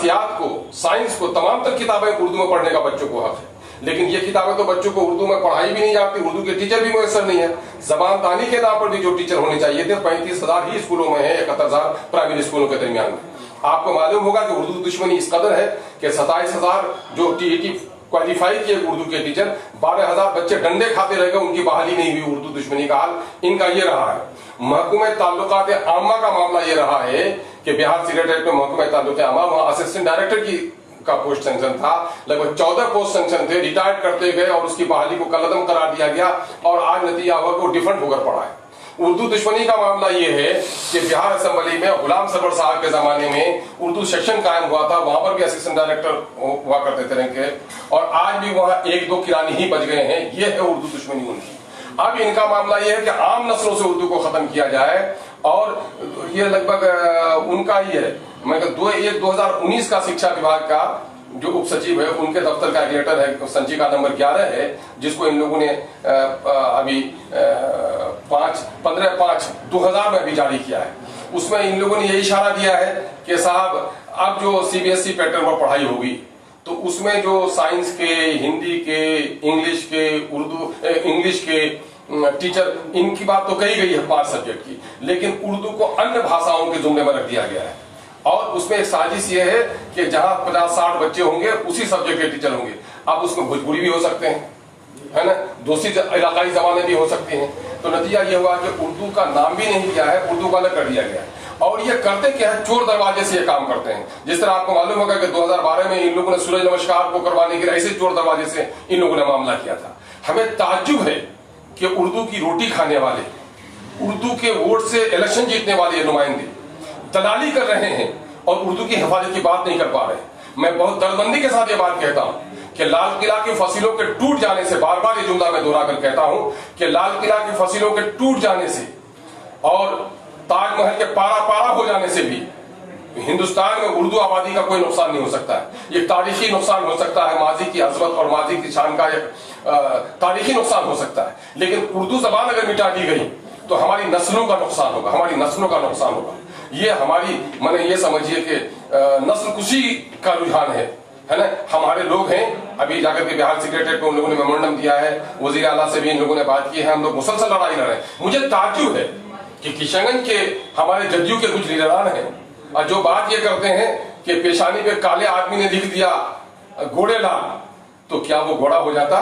ریاضیات کو, سائنس کو, تمام تر کتابیں اردو میں پڑھنے کا بچوں کو حق ہے. لیکن یہ کتابیں تو بچوں کو اردو میں پڑھائی بھی نہیں جاتی, اردو کے ٹیچر بھی میسر نہیں ہے. زبان دانی کے نام پر بھی جو ٹیچر ہونے چاہیے تھے 35,000 ہی اسکولوں میں ہیں, 71,000 پرائیویٹ اسکولوں کے درمیان میں. آپ کو معلوم ہوگا کہ اردو دشمنی اس قدر ہے کہ 27,000 جو TET کوالیفائی کیے اردو کے ٹیچر, 12,000 بچے ڈنڈے کھاتے رہ گئے, ان کی بحالی نہیں ہوئی. اردو دشمنی کا حال ان کا یہ رہا ہے. محکمہ تعلقات عامہ کا معاملہ یہ رہا ہے کہ بہار سیکریٹریٹ میں محکمہ تعلقات عامہ, وہاں اسسٹنٹ ڈائریکٹر کا پوسٹ سینکشن تھا, لگ بھگ 14 پوسٹ سینکشن تھے, ریٹائرڈ کرتے گئے اور اس کی بحالی کو کالعدم قرار دیا گیا, اور آج نتیجہ ہوا کہ وہ ڈیفنڈ ہو کر پڑا ہے. اردو دشمنی کا معاملہ یہ ہے کہ بہار اسمبلی میں غلام سرور صاحب کے زمانے میں اردو سیکشن قائم ہوا تھا, وہاں پر بھی اسسٹنٹ ڈائریکٹر ہوا کرتے تھے رینک کے, اور آج بھی وہاں 1-2 کرانی ہی بچ گئے ہیں. یہ ہے اردو دشمنی ان کی. اب ان کا معاملہ یہ ہے کہ عام نسلوں سے اردو کو ختم کیا جائے, اور یہ لگ بھگ ان کا ہی ہے. میں 2019 کا شکشا وبھاگ کا جو اپ سچیو ہے, ان کے دفتر کا ایگریٹر ہے, سنچیکا نمبر 11 ہے, جس کو ان لوگوں نے ابھی 15/5/2000 میں بھی جاری کیا ہے. اس میں ان لوگوں نے یہ اشارہ دیا ہے کہ صاحب اب جو CBSE پیٹرن پر پڑھائی ہوگی تو اس میں جو سائنس کے, ہندی کے, انگلش کے, انگلش کے ٹیچر, ان کی بات تو کہی گئی ہے 5 سبجیکٹ کی, لیکن اردو کو انیہ بھاشاؤں کے زمرے میں رکھ دیا گیا ہے. اور اس میں ایک سازش یہ ہے کہ جہاں 50-60 بچے ہوں گے اسی سبجیکٹ کے ٹیچر ہوں گے. اب اس میں بھوجپوری بھی ہو سکتے ہیں, ہے نا, دوسری علاقائی زبانیں بھی ہو سکتی ہیں. تو نتیجہ یہ ہوا کہ اردو کا نام بھی نہیں دیا ہے, اردو کا الگ کر دیا گیا. اور یہ کرتے کیا ہے, چور دروازے سے یہ کام کرتے ہیں. جس طرح آپ کو معلوم ہوگا کہ 2012 میں ان لوگوں نے سورج نمسکار کو کروانے کے لیے ایسے چور دروازے سے ان لوگوں نے معاملہ کیا تھا. ہمیں تعجب ہے کہ اردو کی روٹی کھانے والے, اردو کے ووٹ سے الیکشن جیتنے والے نمائندے دلالی کر رہے ہیں اور اردو کی حفاظت کی بات نہیں کر پا رہے. میں بہت دردمندی کے ساتھ یہ بات کہتا ہوں کہ لال قلعہ کی فصیلوں کے ٹوٹ جانے سے, بار بار یہ جملہ میں دوہرا کر کہتا ہوں کہ لال قلعہ کی فصیلوں کے ٹوٹ جانے سے اور تاج محل کے پارا ہو جانے سے بھی ہندوستان میں اردو آبادی کا کوئی نقصان نہیں ہو سکتا ہے. یہ تاریخی نقصان ہو سکتا ہے, ماضی کی عظمت اور ماضی کی شان کا ایک تاریخی نقصان ہو سکتا ہے, لیکن اردو زبان اگر مٹا دی گئی تو ہماری نسلوں کا نقصان ہوگا, ہماری نسلوں کا نقصان ہوگا. یہ ہماری, میں نے یہ سمجھیے کہ نسل کشی کا رجحان ہے نا. ہمارے لوگ ہیں, ابھی جا کر کے بہار سیکریٹریٹ کو ان لوگوں نے میمورنڈم دیا ہے, وزیر اعلیٰ سے بھی ان لوگوں نے بات کی ہے, ہم لوگ مسلسل لڑائی لڑ رہے ہیں. مجھے تعجب ہے کہ کشن گنج کے ہمارے جدیو کے کچھ لیڈران ہیں اور جو بات یہ کرتے ہیں کہ پیشانی پہ کالے آدمی نے لکھ دیا گھوڑے لال, تو کیا وہ گھوڑا ہو جاتا؟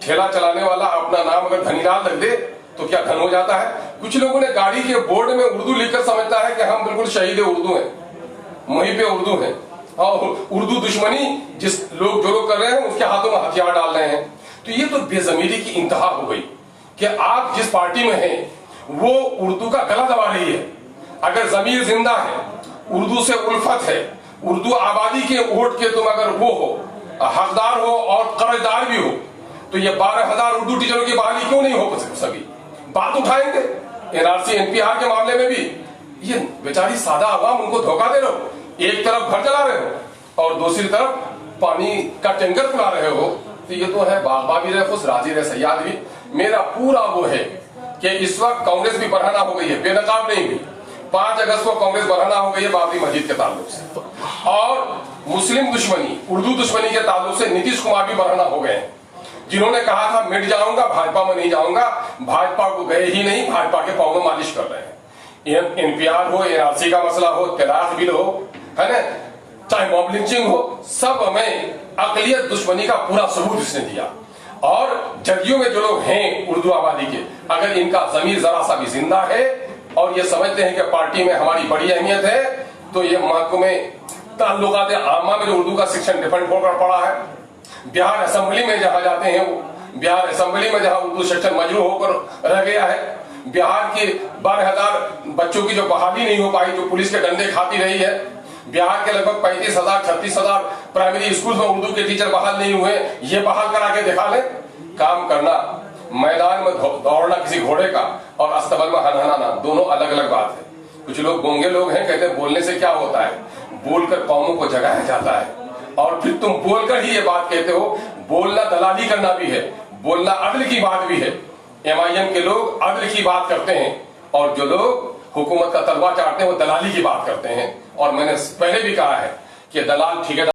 ٹھیلا چلانے والا اپنا نام اگر دھنی لال رکھ دے تو کیا گھن ہو جاتا ہے؟ کچھ لوگوں نے گاڑی کے بورڈ میں اردو لکھ کر سمجھتا ہے کہ ہم بالکل شہید اردو ہیں, محب اردو ہیں, اور اردو دشمنی جو لوگ کر رہے ہیں اس کے ہاتھوں میں ہتھیار ڈال رہے ہیں. تو یہ تو بے ضمیری کی انتہا ہو گئی کہ آپ جس پارٹی میں ہیں وہ اردو کا گلا دبا رہی ہے. اگر ضمیر زندہ ہے, اردو سے الفت ہے, اردو آبادی کے ووٹ کے تم اگر وہ ہو, حقدار ہو اور قرضدار بھی ہو, تو یہ 12,000 اردو ٹیچروں کی بحالی کیوں نہیں ہو سکی؟ بات اٹھائیں گے. NRC NPR کے معاملے میں بھی یہ بیچاری سادہ عوام ان کو دھوکہ دے رہے ہو, ایک طرف گھر چلا رہے ہو اور دوسری طرف پانی کا ٹینکر کھلا رہے ہو. تو یہ تو ہے باغبا بھی رہے خوش, راضی رہے سیاد بھی. میرا پورا وہ ہے کہ اس وقت کانگریس بھی برہنہ ہو گئی ہے, بے نقاب نہیں ہوئی. 5 اگست کو کانگریس برہنہ ہو گئی ہے بابری مسجد کے تعلق سے, اور مسلم دشمنی, اردو دشمنی کے تعلق سے نتیش کمار بھی برہنہ ہو گئے ہیں, جنہوں نے کہا تھا مٹ جاؤں گا, بھاجپا میں نہیں جاؤں گا, بھاجپا کو گئے ہی نہیں, بھاجپا کے پاؤں میں مالش کر رہے ہیں. NPR ہو, NRC کا مسئلہ ہو, طلاق بل ہو, ہے نا, چاہے موب لنچنگ ہو, سب ہمیں اقلیت دشمنی کا پورا ثبوت اس نے دیا. اور جدیوں میں جو لوگ ہیں اردو آبادی کے, اگر ان کا ضمیر ذرا سا بھی زندہ ہے اور یہ سمجھتے ہیں کہ پارٹی میں ہماری بڑی اہمیت ہے, تو یہ محکمہ تعلقات عامہ میں جو اردو کا سیکشن ڈیفنڈ ہو کر پڑا ہے, بہار اسمبلی میں جہاں جاتے ہیں, بہار اسمبلی میں جہاں اردو سیکشن مجروح ہو کر رہ گیا ہے, بہار کے 12,000 بچوں کی جو بحالی نہیں ہو پائی, جو پولیس کے ڈنڈے کھاتی رہی ہے, بہار کے لگ بھگ 35,000-36,000 پرائمری اسکول میں اردو کے ٹیچر بحال نہیں ہوئے, یہ بحال کرا کے دکھا لیں. کام کرنا, میدان میں دوڑنا کسی گھوڑے کا اور استبل میں ہنہنانا, دونوں الگ الگ بات ہے. کچھ لوگ گونگے لوگ ہیں, کہتے ہیں بولنے سے کیا ہوتا ہے, بول کر قوموں کو جگایا جاتا ہے, اور پھر تم بول کر ہی یہ بات کہتے ہو. بولنا دلالی کرنا بھی ہے, بولنا عدل کی بات بھی ہے. MIM کے لوگ عدل کی بات کرتے ہیں, اور جو لوگ حکومت کا تلوا چاٹتے ہیں وہ دلالی کی بات کرتے ہیں. اور میں نے پہلے بھی کہا ہے کہ دلال ٹھیکیدار